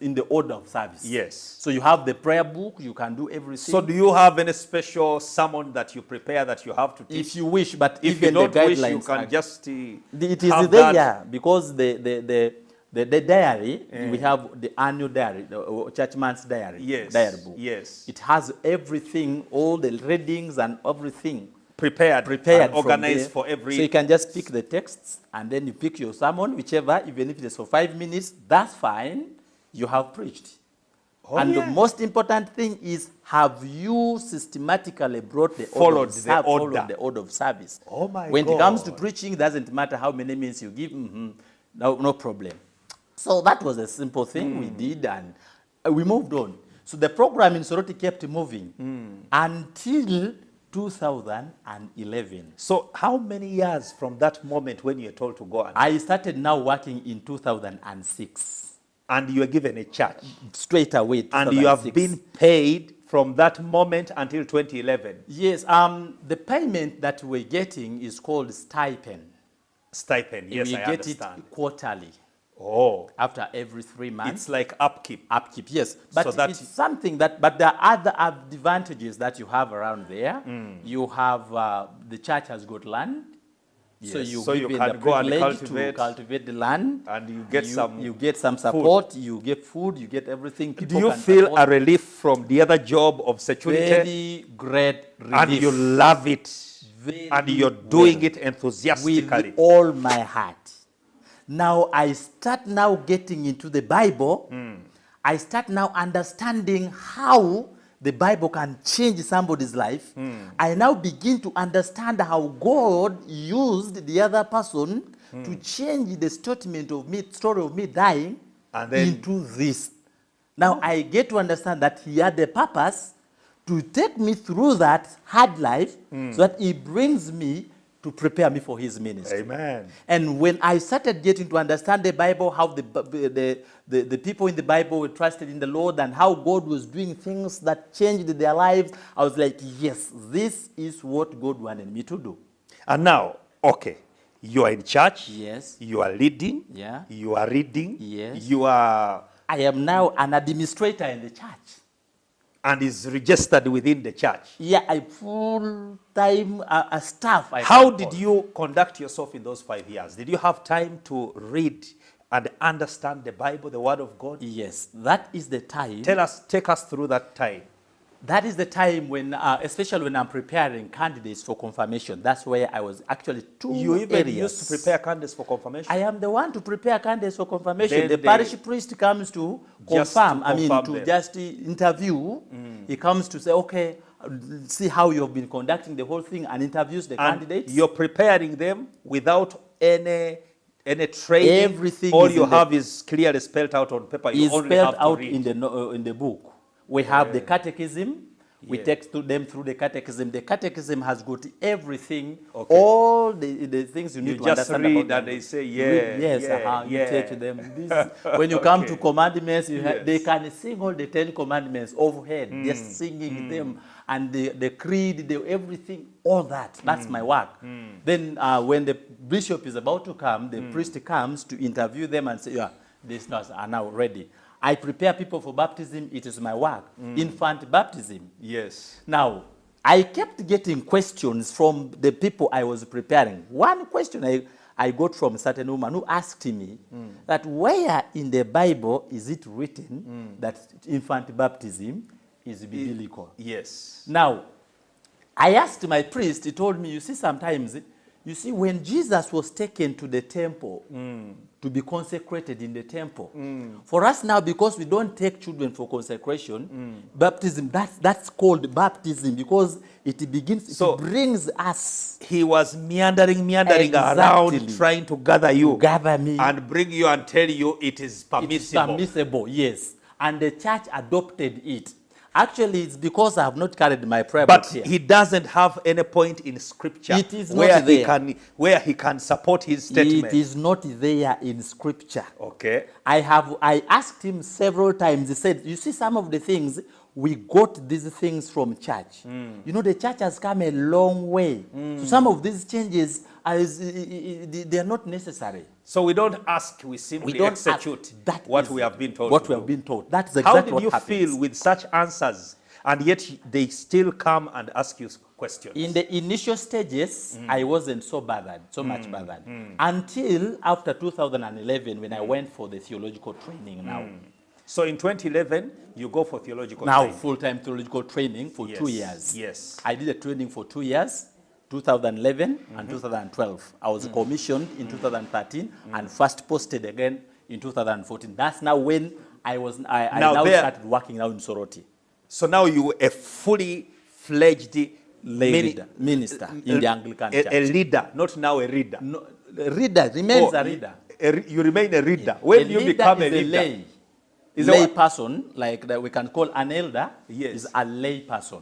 in the order of service. Yes. So you have the prayer book. You can do everything. So do you have any special sermon that you prepare that you have to teach? If you wish, but if even you don't the guidelines, wish, you can just it is there, yeah, because the diary, we have the annual diary, the Churchman's diary, diary book. Yes. It has everything, all the readings and everything prepared and organized for every. So you can just pick the texts, and then you pick your sermon, whichever, even if it's for 5 minutes, that's fine. You have preached. The most important thing is, have you systematically brought the followed the order of service? Oh my God. When it comes to preaching, it doesn't matter how many minutes you give, no problem. So that was a simple thing we did, and we moved on. So the program in Soroti kept moving until 2011. So how many years from that moment when you were told to go? I started now working in 2006. And you were given a church? Straight away, 2006. And you have been paid from that moment until 2011? Yes. The payment that we're getting is called stipend. Stipend, yes, I understand. We get it quarterly. Oh. After every 3 months. It's like upkeep. Upkeep, yes. But so it's something that, but there are other advantages that you have around there. You have, the church has got land. Yes. So you can go and cultivate the land. And you get some support, you get food, you get everything. Do you feel a relief from the other job of security? Very great relief. And you love it. And you're doing it enthusiastically. With all my heart. Now I start now getting into the Bible. I start now understanding how the Bible can change somebody's life. I now begin to understand how God used the other person to change the story of me dying into this. Now I get to understand that he had a purpose to take me through that hard life so that he brings me to prepare me for his ministry. Amen. And when I started getting to understand the Bible, how the people in the Bible were trusted in the Lord and how God was doing things that changed their lives, I was like, yes, this is what God wanted me to do. And now, okay, you are in church. Yes. You are leading. Yeah. You are reading. Yes. You are... I am now an administrator in the church. And is registered within the church. Yeah, I full-time staff. How did you conduct yourself in those 5 years? Did you have time to read and understand the Bible, the Word of God? Yes, that is the time. Take us through that time. That is the time when, especially when I'm preparing candidates for confirmation. That's where I was actually You even used to prepare candidates for confirmation? I am the one to prepare candidates for confirmation. Then the parish priest comes to confirm, to just interview. He comes to say, okay, see how you have been conducting the whole thing, and interviews the candidates. You're preparing them without any training. Everything all you have is clearly spelled out on paper. You only spelled have to out read. in the book. We have the catechism. We take them through the catechism. The catechism has got everything, all the things you need to understand about them. You just read and they say, you take them. This, when you come to commandments, they can sing all the 10 commandments overhead, just singing them, and the creed, everything, all that. That's my work. Then when the bishop is about to come, the priest comes to interview them and say, yeah, these are now ready. I prepare people for baptism. It is my work. Infant baptism. Yes. Now, I kept getting questions from the people I was preparing. One question I got from a certain woman who asked me that where in the Bible is it written that infant baptism is biblical? Yes. Now, I asked my priest. He told me, you see, sometimes, you see, when Jesus was taken to the temple, to be consecrated in the temple. For us now, because we don't take children for consecration, baptism, that's called baptism because it begins, it brings us. He was meandering around, trying to gather you. Gather me. And bring you and tell you it is permissible. It is permissible, yes. And the church adopted it. Actually, it's because I have not carried my prayer book here. But he doesn't have any point in Scripture it is not there. Where he can support his statement. It is not there in Scripture. Okay. I asked him several times. He said, you see, some of the things, we got these things from church. You know, the church has come a long way. So some of these changes, they are not necessary. So we don't ask, we simply execute what we have been told. What we have been told. That's exactly what happens. How did you feel with such answers, and yet they still come and ask you questions? In the initial stages, I wasn't so much bothered. Until after 2011, when I went for the theological training now. So in 2011, you go for theological training? Now, full-time theological training for 2 years. Yes. I did a training for 2 years. 2011 and 2012. I was commissioned in 2013 and first posted again in 2014. That's now when I started working now in Soroti. So now you were a fully fledged minister in the Anglican Church. A leader, not now a reader. No, a reader remains a reader. You remain a reader. When you become a leader, lay person, like that we can call an elder, is a lay person.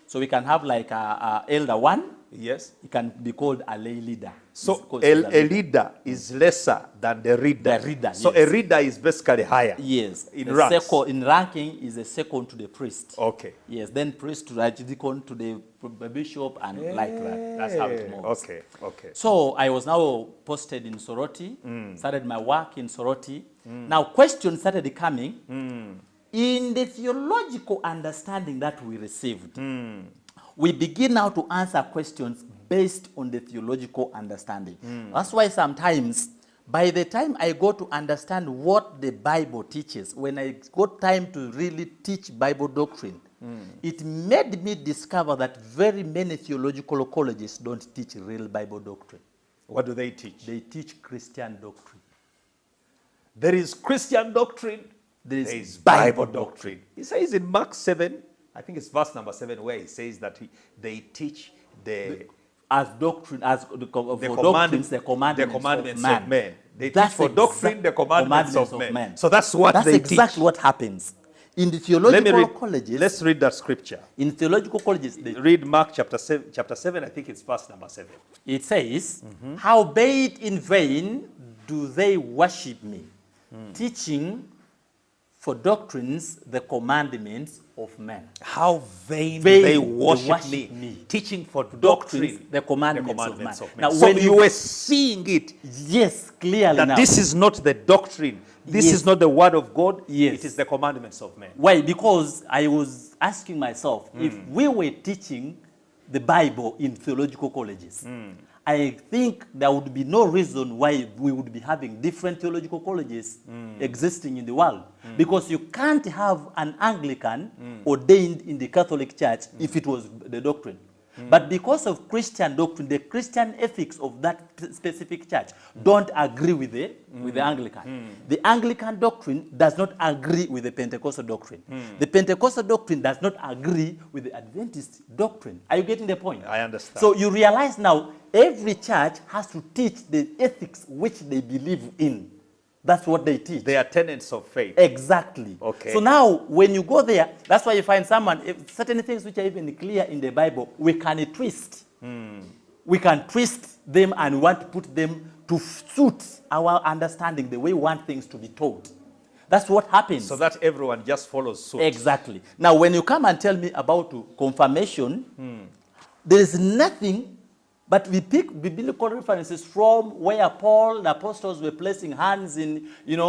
So we can have like a elder one. Yes. It can be called a lay leader. So a leader is lesser than the reader. The reader, so a reader is basically higher. Yes. In ranks. In ranking is a second to the priest. Okay. Yes. Then priest to the deacon to the bishop and like that. That's how it moves. Okay. Okay. So I was now posted in Soroti. Started my work in Soroti. Now questions started coming. In the theological understanding that we received, we begin now to answer questions based on the theological understanding. That's why sometimes, by the time I go to understand what the Bible teaches, when I got time to really teach Bible doctrine, it made me discover that very many theological colleges don't teach real Bible doctrine. What do they teach? They teach Christian doctrine. There is Christian doctrine. There is Bible doctrine. He says in Mark 7, I think it's verse number 7, where he says that they teach as doctrine, as the commandments of men. They teach for doctrine the commandments of men. So that's what they teach. That's exactly what happens. In the theological colleges, let's read that scripture. in theological colleges, Read Mark chapter 7, I think it's verse number 7. it says, howbeit in vain do they worship me, teaching for doctrines the commandments of men. How vain Vain they they worship worship me, me. teaching for Doctrines, doctrine, the commandments of man. Now, Now, so when you you- were seeing it, Yes, clearly that now. this is not the doctrine, this Yes. is not the word of God, Yes. it is the commandments of men. Why? Because I was asking myself, if we were teaching the Bible in theological colleges, I think there would be no reason why we would be having different theological colleges existing in the world. Because you can't have an Anglican ordained in the Catholic Church if it was the doctrine. But because of Christian doctrine, the Christian ethics of that specific church don't agree with the Anglican. The Anglican doctrine does not agree with the Pentecostal doctrine. The Pentecostal doctrine does not agree with the Adventist doctrine. Are you getting the point? I understand. So you realize now every church has to teach the ethics which they believe in. That's what they teach. They are tenets of faith. Exactly. Okay. So now, when you go there, that's why you find someone, certain things which are even clear in the Bible, we can twist. We can twist them and want to put them to suit our understanding, the way we want things to be taught. That's what happens. So that everyone just follows suit. Exactly. Now, when you come and tell me about confirmation, there is nothing, but we pick biblical references from where Paul, the apostles were placing hands in, in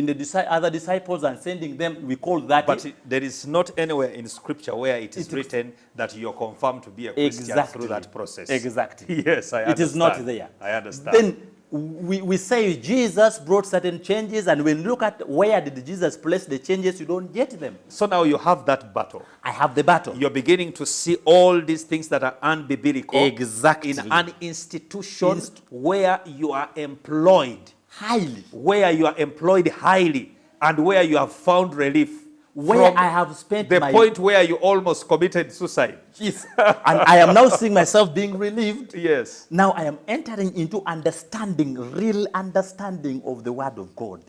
the other disciples and sending them. We call that. But there is not anywhere in Scripture where it is written that you're confirmed to be a Christian through that process. Exactly. Yes, I understand. It is not there. I understand. Then we say Jesus brought certain changes, and when you look at where did Jesus place the changes, you don't get them. So now you have that battle. I have the battle. You're beginning to see all these things that are unbiblical Exactly. in an institution where you are employed highly, and where you have found relief. where from I have spent the my point where you almost committed suicide. Yes. And I am now seeing myself being relieved. Yes. Now I am entering into understanding, real understanding of the Word of God.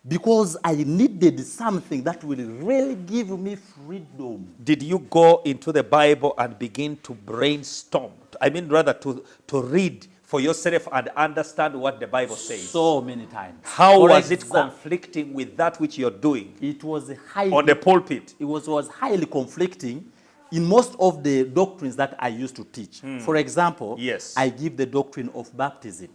Because I needed something that will really give me freedom. Did you go into the Bible and begin to brainstorm? I mean, rather to read for yourself and understand what the Bible says? So many times. How For was it example, conflicting with that which you're doing It was highly, on the pulpit? It was highly conflicting in most of the doctrines that I used to teach. For example, Yes. I give the doctrine of baptism.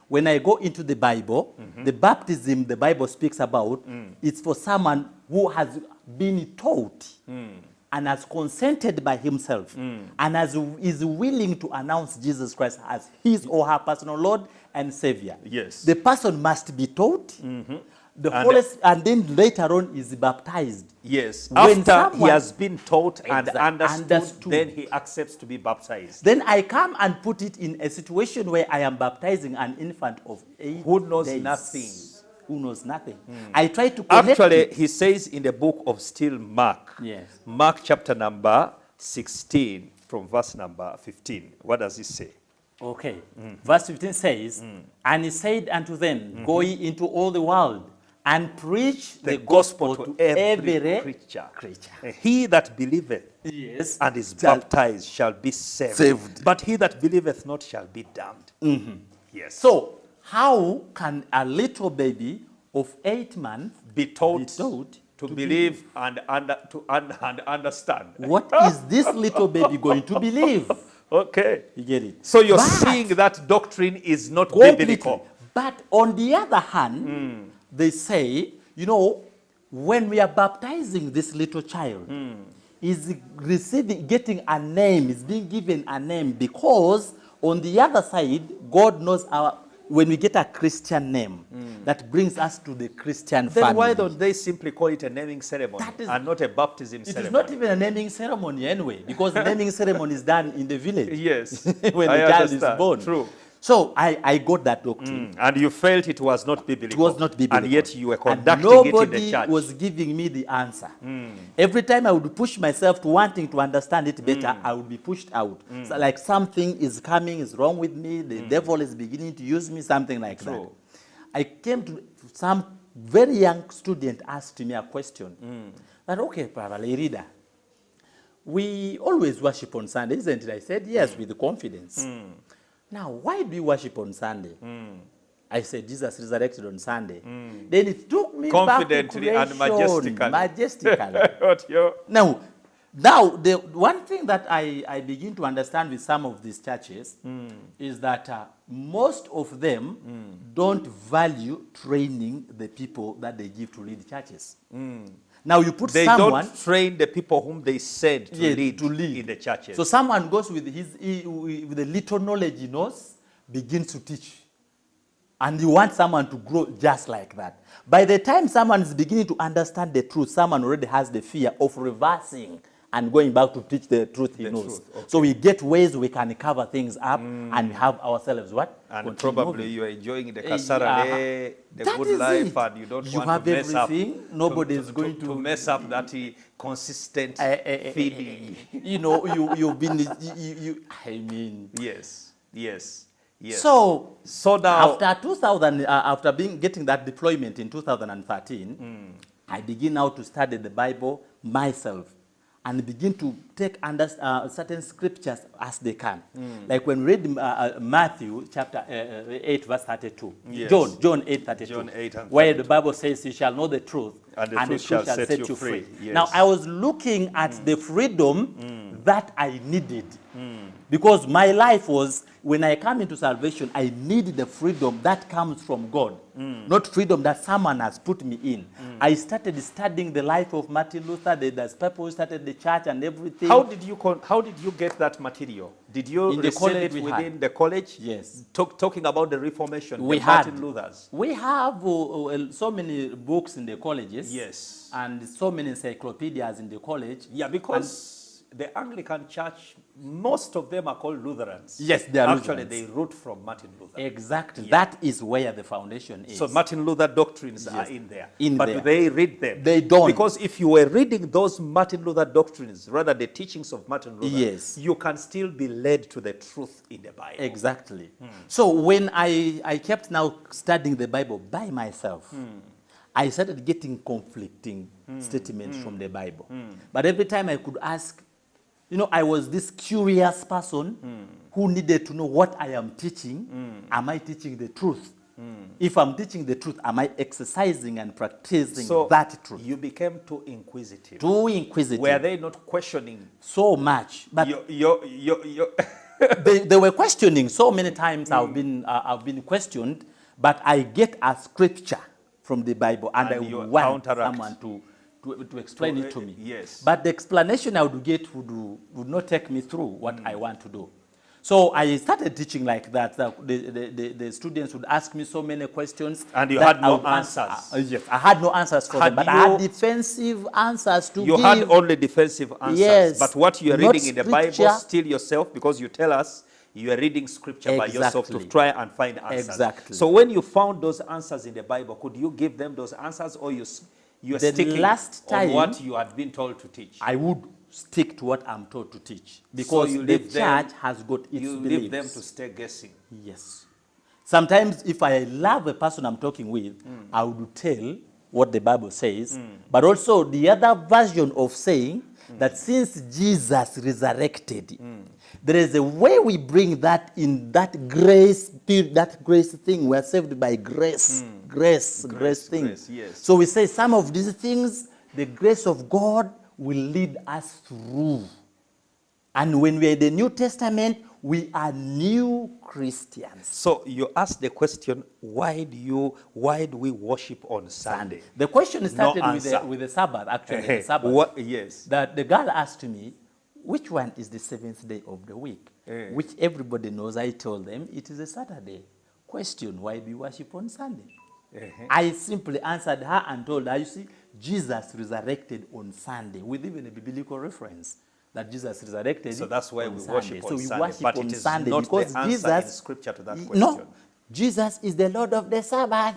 When I go into the Bible, the baptism the Bible speaks about, it's for someone who has been taught and has consented by himself and is willing to announce Jesus Christ as his or her personal Lord and Savior. Yes. The person must be taught. And then later on is baptized. Yes. When After he someone- has been taught and understood, Understood. then he accepts to be baptized. Then I come and put it in a situation where I am baptizing an infant of 8 Who knows days. nothing. Who knows nothing. I try to connect Actually, it. he says in the book of still Mark, Yes. Mark chapter number 16 from verse number 15. What does he say? Okay. Verse 15 says, And he said unto them, Go ye into all the world and preach the gospel to every creature. creature. He that believeth Yes. and is Shall- baptized shall be saved. Saved. But he that believeth not shall be damned. Yes. So, how can a little baby of 8 months be taught, be taught to believe and understand. what is this little baby going to believe? Okay. You get it? So you're But- seeing that doctrine is not Completely. biblical. But on the other hand, they say, when we are baptizing this little child, is getting a name, is being given a name, because on the other side, God knows when we get a Christian name, that brings us to the Christian Then family. why don't they simply call it a naming ceremony That is- and not a baptism It ceremony? is not even a naming ceremony anyway, because the naming ceremony is done in the village. Yes. When I the child is understand. born. True. So I got that doctrine. And you felt it was not biblical. It was not biblical. And yet you were And conducting it in the nobody church. was giving me the answer. Every time I would push myself to wanting to understand it better, I would be pushed out. So like something is coming, is wrong with me, the devil is beginning to use me, something like that. I came to some very young student asked me a question. that, okay, probably reader, we always worship on Sunday, isn't it? I said, yes, with confidence. Now, why do you worship on Sunday? I said, Jesus resurrected on Sunday. Then it took me confidently back to creation, and majestically. Now, the one thing that I begin to understand with some of these churches is that most of them don't value training the people that they give to lead churches. Now you put they someone... They don't train the people whom they send to, lead in the churches. So someone goes with with the little knowledge he knows, begins to teach. And you want someone to grow just like that. By the time someone is beginning to understand the truth, someone already has the fear of reversing and going back to teach the truth he knows. Okay. So we get ways we can cover things up and have ourselves what? And probably you are enjoying the kasarale, the good life, and you don't want to mess everything. up. Nobody is going to mess up that consistent feeding. You know, you've been, I mean. Yes, yes. Yes. So now after getting that deployment in 2013, I begin now to study the Bible myself and begin to take certain scriptures as they come. Like when we read Matthew chapter 8 verse 32, yes. John 8:32, John 8 and where the Bible says, you shall know the truth, and the truth shall set you free. Yes. Now I was looking at the freedom that I needed. Because my life was, when I come into salvation, I need the freedom that comes from God, not freedom that someone has put me in. I started studying the life of Martin Luther, the people who started the church and everything. How did you get that material? Did you receive it within the college? Yes. Talking about the Reformation, Martin Luther's. We have so many books in the colleges. Yes. And so many encyclopedias in the college. Yeah, because the Anglican Church, most of them are called Lutherans. Yes, they are Actually, Lutherans. they root from Martin Luther. Exactly. Yeah. That is where the foundation is. So Martin Luther doctrines are in there. But there. do they read them? They don't. Because if you were reading those Martin Luther doctrines, rather the teachings of Martin Luther, yes, you can still be led to the truth in the Bible. Exactly. So when I kept now studying the Bible by myself, I started getting conflicting statements from the Bible. But every time I could ask, you know, I was this curious person who needed to know what I am teaching. Am I teaching the truth? If I'm teaching the truth, am I exercising and practicing that truth? You became too inquisitive. Too inquisitive. Were they not questioning so much? But they were questioning so many times. I've been questioned, but I get a scripture from the Bible and I want someone to explain it to me. Yes. But the explanation I would get would not take me through what I want to do. So I started teaching like that. The students would ask me so many questions. And you had no answers. Yes, I had no answers for them, but I had defensive answers to give. You had only defensive answers. Yes. But what you are reading in the Bible, still yourself, because you tell us you are reading scripture by yourself to try and find answers. Exactly. So when you found those answers in the Bible, could you give them those answers, or you are sticking on what you had been told to teach? I would stick to what I'm told to teach, because the church has got its beliefs. You leave them to stay guessing. Yes. Sometimes if I love a person I'm talking with, I would tell what the Bible says, but also the other version of saying that since Jesus resurrected, there is a way we bring that in that grace thing. We are saved by grace. Grace thing. Grace, yes. So we say some of these things, the grace of God will lead us through. And when we are in the New Testament, we are new Christians. So you ask the question, why do we worship on Sunday? The question started with the Sabbath, actually. The Sabbath. Yes. That the girl asked me, which one is the seventh day of the week? Which everybody knows. I told them it is a Saturday. Question, why do you worship on Sunday? I simply answered her and told her, you see, Jesus resurrected on Sunday, with even a biblical reference that Jesus resurrected. So that's why we worship on Sunday. So we worship but on it is Sunday not because the answer Jesus, in Scripture to that question. No, Jesus is the Lord of the Sabbath.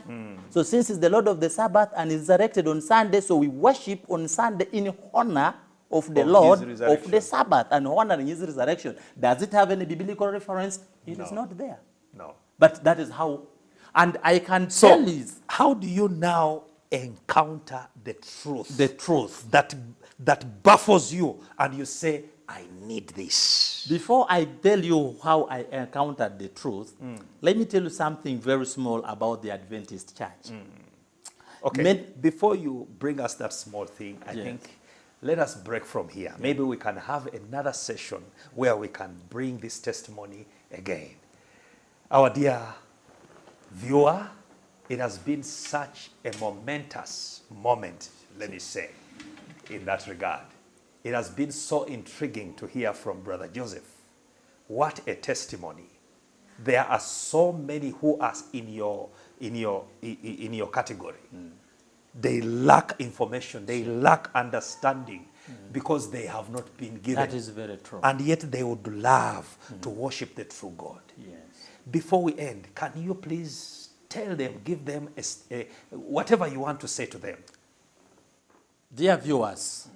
So since he's the Lord of the Sabbath and he's resurrected on Sunday, so we worship on Sunday in honor of the Lord of the Sabbath and honoring his resurrection. Does it have any biblical reference? It is not there. No. But that is how, and I can tell you. How do you now encounter the truth. The truth. That baffles you and you say, I need this. Before I tell you how I encountered the truth, let me tell you something very small about the Adventist church. Okay, before you bring us that small thing, I Yes. think let us break from here. Maybe we can have another session where we can bring this testimony again. Our dear viewer, it has been such a momentous moment, let me say, in that regard. It has been so intriguing to hear from Brother Joseph. What a testimony. There are so many who are in your category. They lack information, they lack understanding because they have not been given. That is very true. And yet they would love to worship the true God. Yes. Before we end, can you please tell them, give them whatever you want to say to them? Dear viewers,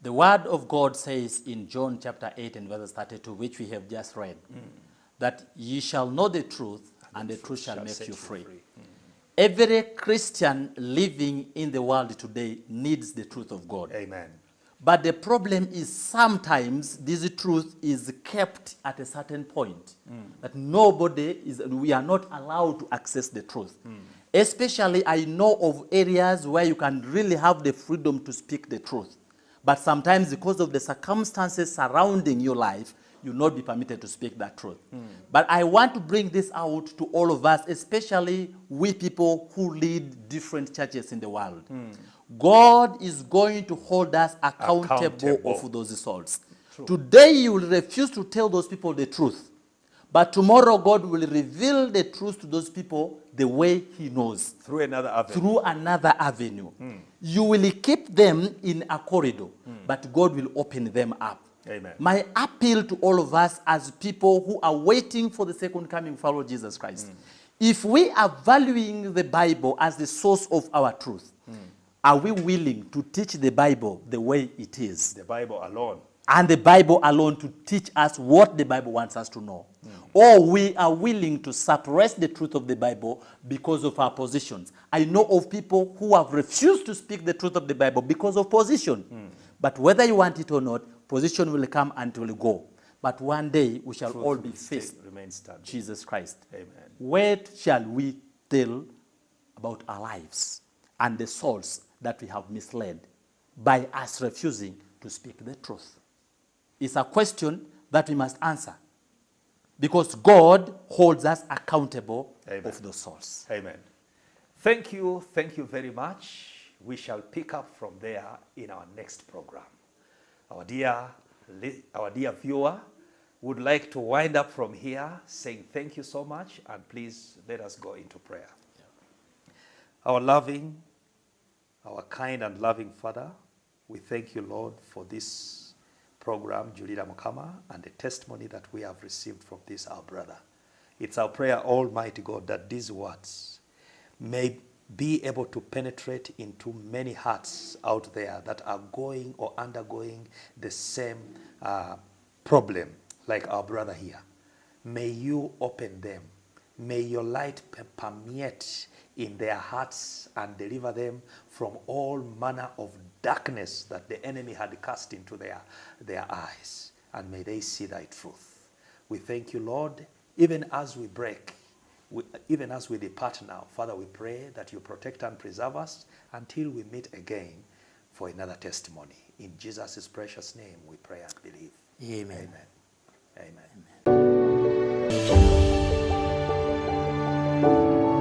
the word of God says in John chapter 8 and verse 32, which we have just read, that ye shall know the truth, and the truth shall make you free. Every Christian living in the world today needs the truth of God. Amen. But the problem is sometimes this truth is kept at a certain point, that we are not allowed to access the truth. Especially, I know of areas where you can really have the freedom to speak the truth. But sometimes because of the circumstances surrounding your life, you'll not be permitted to speak that truth. But I want to bring this out to all of us, especially we people who lead different churches in the world. God is going to hold us accountable of those souls. Today you will refuse to tell those people the truth. But tomorrow God will reveal the truth to those people the way he knows. Through another avenue. Through another avenue. You will keep them in a corridor, but God will open them up. Amen. My appeal to all of us as people who are waiting for the second coming of our Lord Jesus Christ, if we are valuing the Bible as the source of our truth, are we willing to teach the Bible the way it is? The Bible alone. And the Bible alone to teach us what the Bible wants us to know. Or we are willing to suppress the truth of the Bible because of our positions. I know of people who have refused to speak the truth of the Bible because of position. But whether you want it or not, position will come and will go. But one day we shall all be faced Jesus Christ. Amen. What shall we tell about our lives and the souls that we have misled by us refusing to speak the truth? It's a question that we must answer, because God holds us accountable of those souls. Amen. Thank you very much. We shall pick up from there in our next program. Our dear viewer would like to wind up from here saying thank you so much, and please let us go into prayer. Our kind and loving Father, we thank you, Lord, for this program, Julira Mukama, and the testimony that we have received from this, our brother. It's our prayer, Almighty God, that these words may be able to penetrate into many hearts out there that are going or undergoing the same problem like our brother here. May you open them. May your light permeate in their hearts and deliver them from all manner of darkness that the enemy had cast into their eyes. And may they see thy truth. We thank you, Lord, even as we break, even as we depart now. Father, we pray that you protect and preserve us until we meet again for another testimony. In Jesus' precious name we pray and believe. Amen. Amen. Amen. Amen.